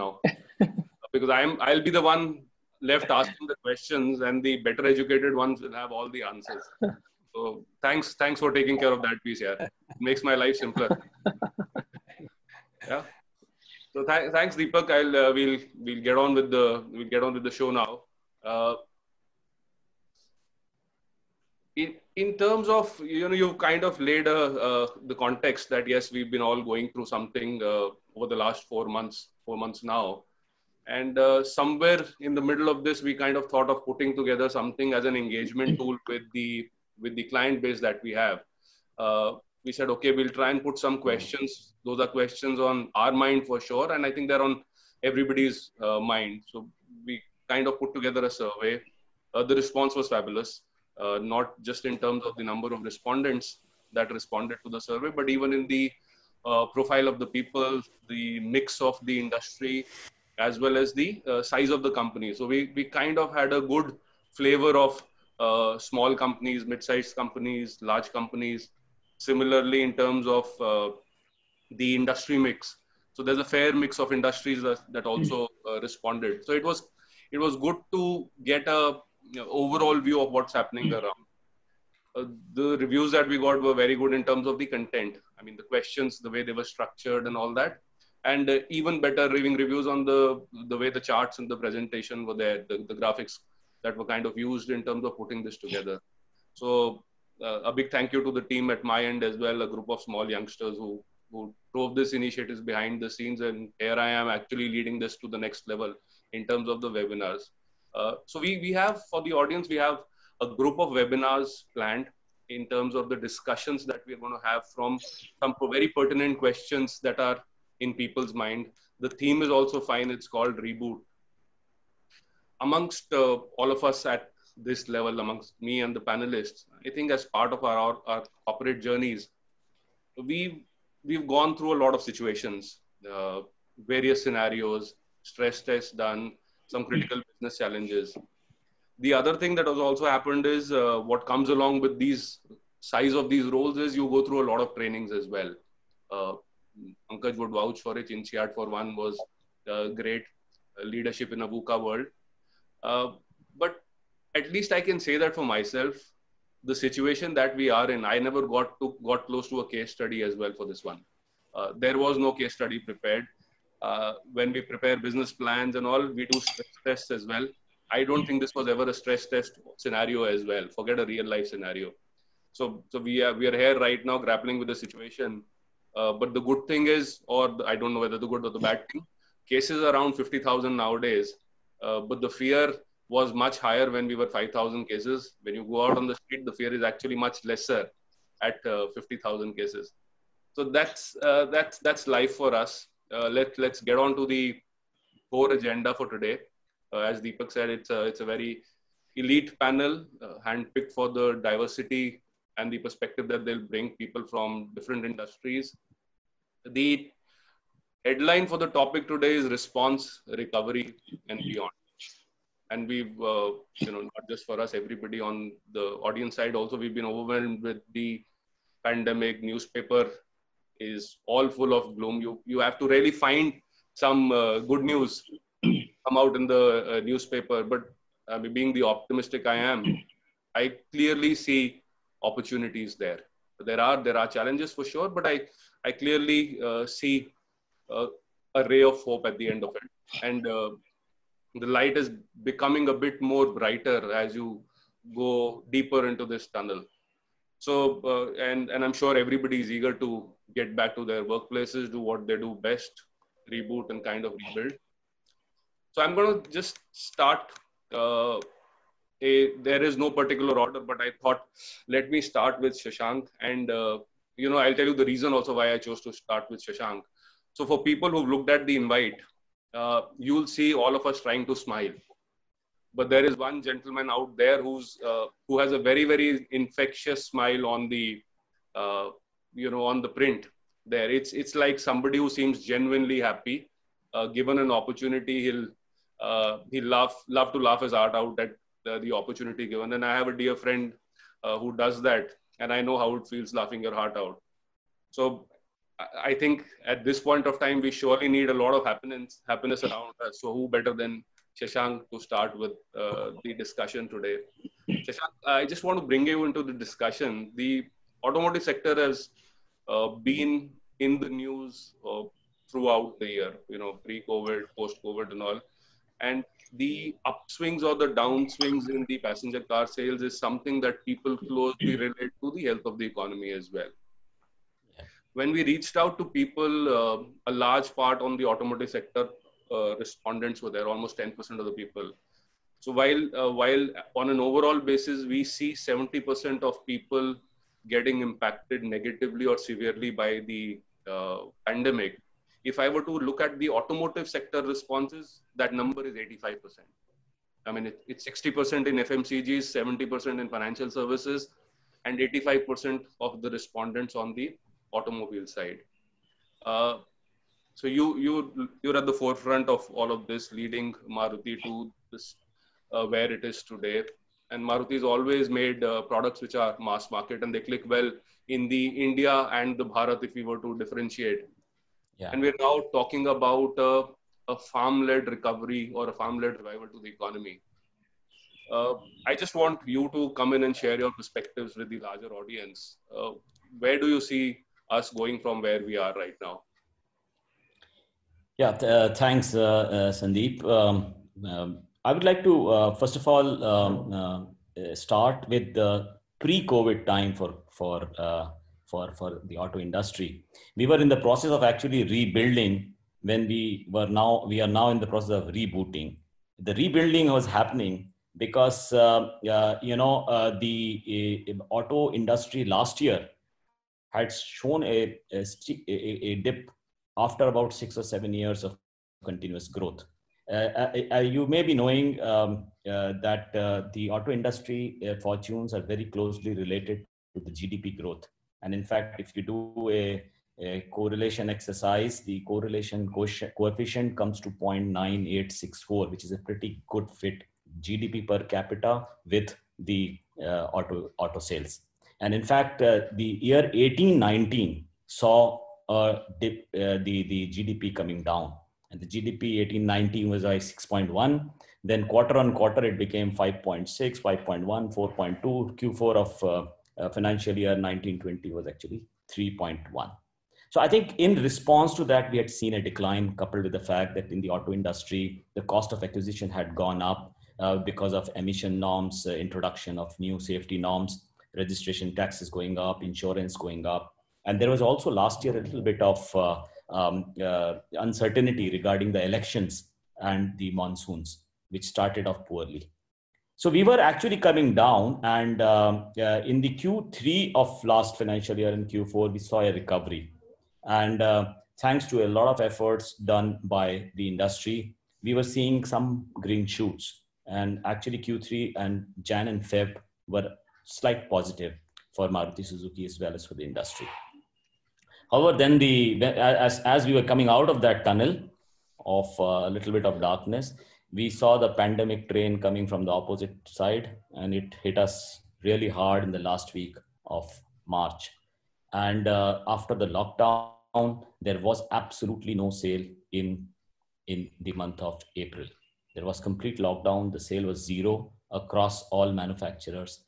now, because I'll be the one left asking the questions, and the better educated ones will have all the answers. So thanks for taking care of that piece here. It makes my life simpler. Yeah. So thanks, Deepak. We'll get on with the show now. In terms of, you've kind of laid the context that yes, we've been all going through something over the last 4 months now. And somewhere in the middle of this, we kind of thought of putting together something as an engagement tool with the client base that we have. We said, okay, we'll try and put some questions. Those are questions on our mind for sure. And I think they're on everybody's mind. So we kind of put together a survey. The response was fabulous, not just in terms of the number of respondents that responded to the survey, but even in the profile of the people, the mix of the industry, as well as the size of the company. So we kind of had a good flavor of small companies, mid-sized companies, large companies. Similarly, in terms of the industry mix. So there's a fair mix of industries that also responded. So it was good to get a overall view of what's happening around. The reviews that we got were very good in terms of the content. I mean, the questions, the way they were structured and all that. And even better reviews on the way the charts and the presentation were there, the graphics that were kind of used in terms of putting this together. So a big thank you to the team at my end as well, a group of small youngsters who drove this initiatives behind the scenes. And here I am actually leading this to the next level in terms of the webinars. So we have, for the audience, we have a group of webinars planned in terms of the discussions that we're going to have from some very pertinent questions that are in people's mind. The theme is also fine. It's called Reboot. Amongst all of us at this level, amongst me and the panelists, I think as part of our corporate journeys, we've gone through a lot of situations, various scenarios, stress tests done, some critical business challenges. The other thing that has also happened is what comes along with these size of these roles is you go through a lot of trainings as well. Pankaj would vouch for it. INSEAD for one was great leadership in a VUCA world. But at least I can say that for myself, the situation that we are in, I never got close to a case study as well for this one. There was no case study prepared. When we prepare business plans and all, we do stress tests as well. I don't think this was ever a stress test scenario as well. Forget a real life scenario. So we are here right now grappling with the situation. But the good thing is, or I don't know whether the good or the bad thing, cases around 50,000 nowadays. But the fear was much higher when we were 5,000 cases. When you go out on the street, the fear is actually much lesser at 50,000 cases. So that's life for us. Let's get on to the core agenda for today. As Deepak said, it's a very elite panel, handpicked for the diversity and the perspective that they'll bring, people from different industries. The headline for the topic today is response, recovery, and beyond. And we've, not just for us, everybody on the audience side also, we've been overwhelmed with the pandemic. Newspaper is all full of gloom. You have to really find some good news come out in the newspaper. But being the optimistic I am, I clearly see opportunities there. There are challenges for sure, but I clearly see a ray of hope at the end of it. And the light is becoming a bit more brighter as you go deeper into this tunnel. So, and I'm sure everybody is eager to get back to their workplaces, do what they do best, reboot and kind of rebuild. So I'm going to just start. There is no particular order, but I thought, let me start with Shashank. And, I'll tell you the reason also why I chose to start with Shashank. So for people who've looked at the invite, you'll see all of us trying to smile. But there is one gentleman out there who has a very, very infectious smile on the, on the print there. It's like somebody who seems genuinely happy. Given an opportunity, he'll love to laugh his heart out at the opportunity given. And I have a dear friend who does that, and I know how it feels laughing your heart out. So I think at this point of time, we surely need a lot of happiness around us. So who better than Shashank to start with the discussion today? Shashank, I just want to bring you into the discussion. The automotive sector has been in the news throughout the year, pre-COVID, post-COVID and all. And the upswings or the downswings in the passenger car sales is something that people closely relate to the health of the economy as well. When we reached out to people, a large part on the automotive sector respondents were there, almost 10% of the people. So while on an overall basis, we see 70% of people getting impacted negatively or severely by the pandemic. If I were to look at the automotive sector responses, that number is 85%. I mean, it's 60% in FMCGs, 70% in financial services, and 85% of the respondents on the automobile side. So you're at the forefront of all of this, leading Maruti to this where it is today. And Maruti's always made products which are mass market, and they click well in the India and the Bharat if we were to differentiate. Yeah. And we're now talking about a farm-led recovery or a farm-led revival to the economy. I just want you to come in and share your perspectives with the larger audience. Where do you see us going from where we are right now? Yeah, thanks, Sandeep. I would like to, first of all, start with the pre-COVID time for the auto industry. We were in the process of actually rebuilding when we are now in the process of rebooting. The rebuilding was happening because, the auto industry last year had shown a dip after about 6 or 7 years of continuous growth. You may be knowing that the auto industry fortunes are very closely related to the GDP growth. And in fact, if you do a correlation exercise, the correlation coefficient comes to 0.9864, which is a pretty good fit, GDP per capita with the auto sales. And in fact, the year 18-19 saw dip, the GDP coming down. And the GDP 18-19 was like 6.1. Then quarter on quarter, it became 5.6, 5.1, 4.2. Q4 of financial year 19-20 was actually 3.1. So I think in response to that, we had seen a decline coupled with the fact that in the auto industry, the cost of acquisition had gone up because of emission norms, introduction of new safety norms, registration taxes going up, insurance going up. And there was also last year a little bit of uncertainty regarding the elections and the monsoons, which started off poorly. So we were actually coming down, and in the Q3 of last financial year and Q4, we saw a recovery. And thanks to a lot of efforts done by the industry, we were seeing some green shoots. And actually Q3 and Jan and Feb were slight positive for Maruti Suzuki as well as for the industry. However, then as we were coming out of that tunnel of a little bit of darkness, we saw the pandemic train coming from the opposite side, and it hit us really hard in the last week of March. And after the lockdown, there was absolutely no sale in the month of April. There was complete lockdown. The sale was zero across all manufacturers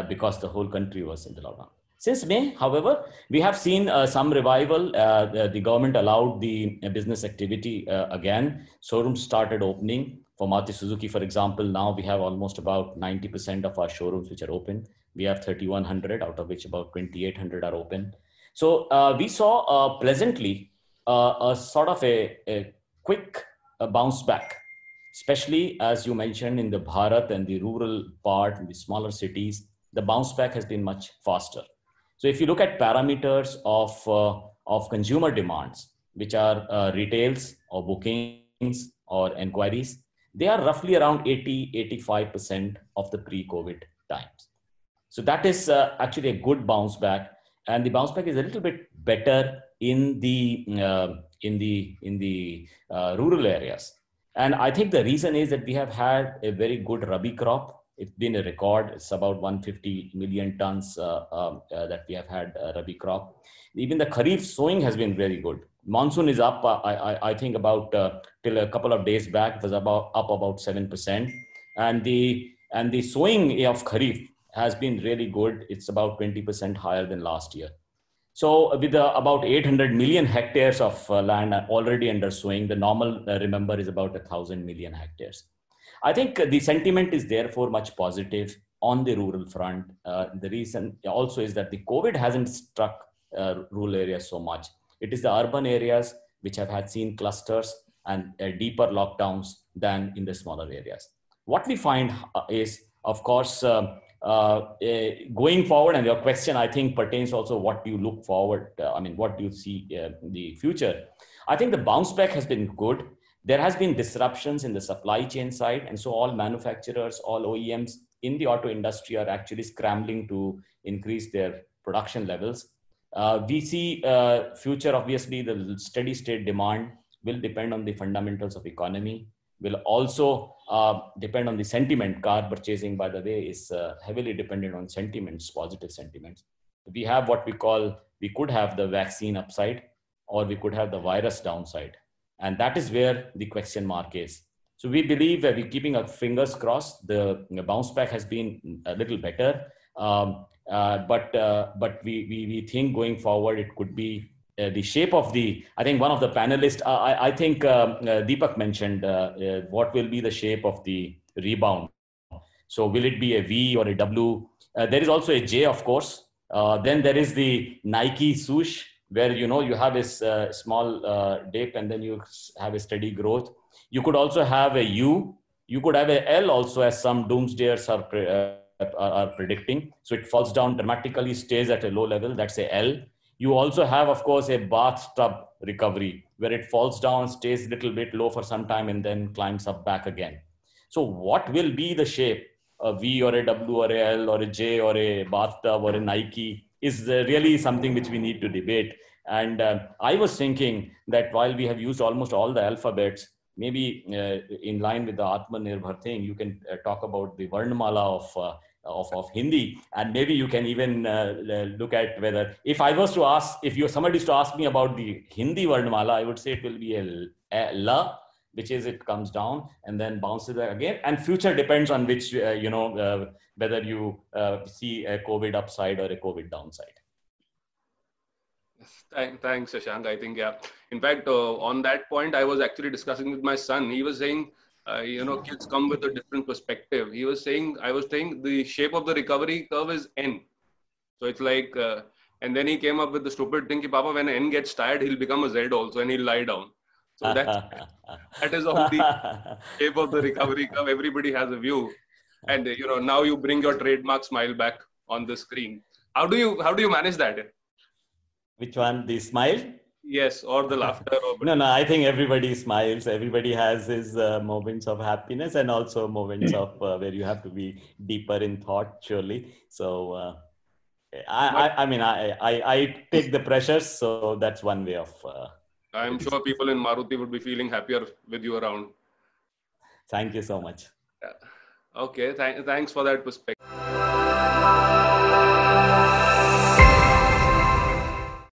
because the whole country was in the lockdown. Since May, however, we have seen some revival. The government allowed the business activity again. Showrooms started opening. For Maruti Suzuki, for example, now we have almost about 90% of our showrooms which are open. We have 3,100, out of which about 2,800 are open. So we saw pleasantly a sort of a quick bounce back, especially as you mentioned in the Bharat and the rural part, in the smaller cities, the bounce back has been much faster. So if you look at parameters of consumer demands, which are retails or bookings or inquiries, they are roughly around 80-85% of the pre-COVID times. So that is actually a good bounce back, and the bounce back is a little bit better in the rural areas. And I think the reason is that we have had a very good Rabi crop It's been a record. It's about 150 million tons that we have had Rabi crop. Even the Kharif sowing has been very good. Monsoon is up. I think about till a couple of days back, it was up about 7%. And the sowing of Kharif has been really good. It's about 20% higher than last year. So with about 800 million hectares of land already under sowing, the normal, remember, is about 1,000 million hectares. I think the sentiment is therefore much positive on the rural front. The reason also is that the COVID hasn't struck rural areas so much. It is the urban areas which have had seen clusters and deeper lockdowns than in the smaller areas. What we find is, of course, going forward, and your question, I think, pertains also what do you look forward, what do you see in the future? I think the bounce back has been good. There has been disruptions in the supply chain side. And so all manufacturers, all OEMs in the auto industry are actually scrambling to increase their production levels. We see future, obviously, the steady state demand will depend on the fundamentals of economy, will also depend on the sentiment. Car purchasing, by the way, is heavily dependent on sentiments, positive sentiments. We have what we could have the vaccine upside, or we could have the virus downside. And that is where the question mark is. So we believe that we're keeping our fingers crossed. The bounce back has been a little better. But we think going forward, it could be the shape of I think one of the panelists, I think Deepak mentioned what will be the shape of the rebound. So will it be a V or a W? There is also a J, of course. Then there is the Nike swoosh, where you have a small dip and then you have a steady growth. You could also have a U. You could have a L also, as some doomsdayers are predicting. So it falls down dramatically, stays at a low level. That's a L. You also have, of course, a bathtub recovery, where it falls down, stays a little bit low for some time, and then climbs up back again. So what will be the shape, a V or a W or a L or a J or a bathtub or a Nike, is really something which we need to debate. And I was thinking that while we have used almost all the alphabets, maybe in line with the Atmanirbhar thing, you can talk about the Varnamala of Hindi, and maybe you can even look at whether, if somebody is to ask me about the Hindi Varnamala, I would say it will be a La, which is it comes down and then bounces back again. And future depends on which, whether you see a COVID upside or a COVID downside. Thanks, Shashank. I think, yeah. In fact, on that point, I was actually discussing with my son. He was saying, kids come with a different perspective. I was saying the shape of the recovery curve is N. So it's like, and then he came up with the stupid thing, Papa, when N gets tired, he'll become a Z also and he'll lie down. So that is on the shape of the recovery curve. Everybody has a view. And, now you bring your trademark smile back on the screen. How do you manage that? Which one? The smile? Yes, or the laughter. No, I think everybody smiles. Everybody has his moments of happiness and also moments of where you have to be deeper in thought, surely. So I take the pressures. So that's one way of... I'm sure people in Maruti would be feeling happier with you around. Thank you so much. Yeah. Okay, thanks for that perspective.